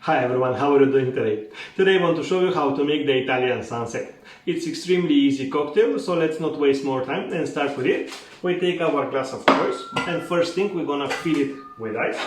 Hi everyone, how are you doing today? Today I want to show you how to make the Italian sunset. It's extremely easy cocktail, so let's not waste more time and start with it. We take our glass of choice and first thing we're gonna fill it with ice.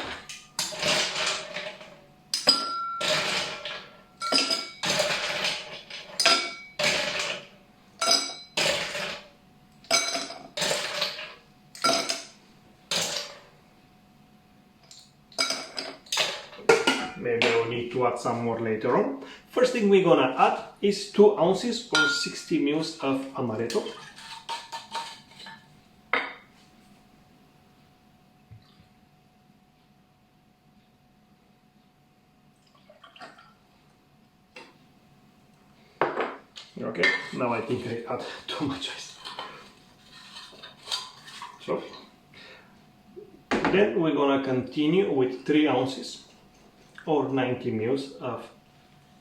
Maybe I will need to add some more later on. First thing we're gonna add is 2 ounces or 60 ml of amaretto. Okay, now I think I add too much ice. So, then we're gonna continue with 3 ounces or 90 ml of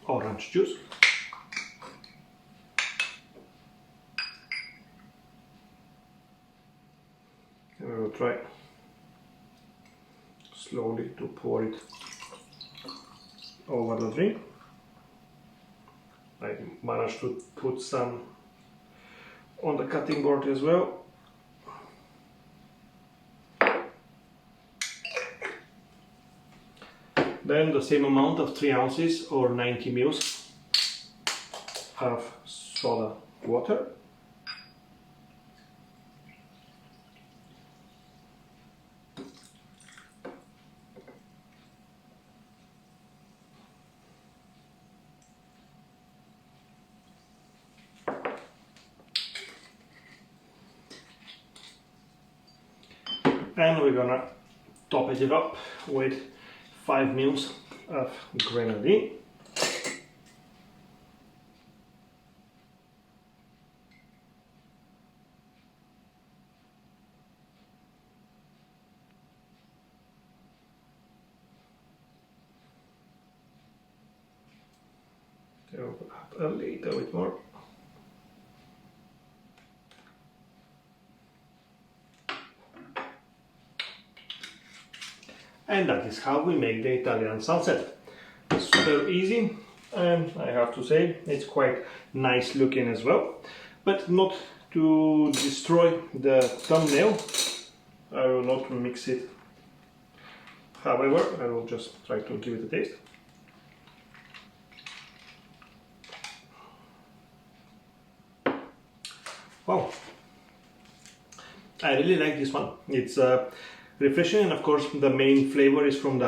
orange juice. And we will try slowly to pour it over the drink. I managed to put some on the cutting board as well. Then the same amount of 3 ounces or 90 ml of soda water. And we're gonna top it up with 5 ml of grenadine. So add a little bit more. And that is how we make the Italian sunset. It's super easy, and I have to say it's quite nice looking as well. But not to destroy the thumbnail, I will not mix it. However, I will just try to give it a taste. Wow, I really like this one. It's refreshing, and of course the main flavor is from the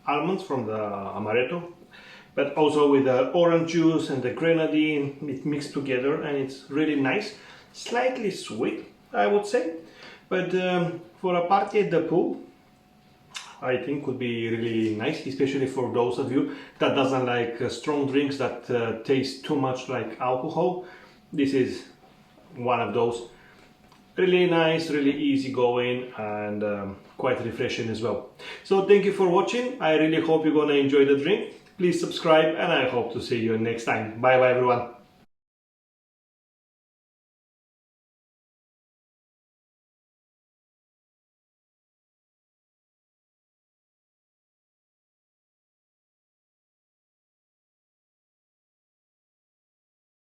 almonds, from the amaretto, but also with the orange juice and the grenadine, it mixed together, and it's really nice. Slightly sweet, I would say, but for a party at the pool, I think would be really nice, especially for those of you that doesn't like strong drinks that taste too much like alcohol. This is one of those. Really nice, really easy going, and quite refreshing as well. So thank you for watching. I really hope you're gonna enjoy the drink. Please subscribe, and I hope to see you next time. Bye bye everyone.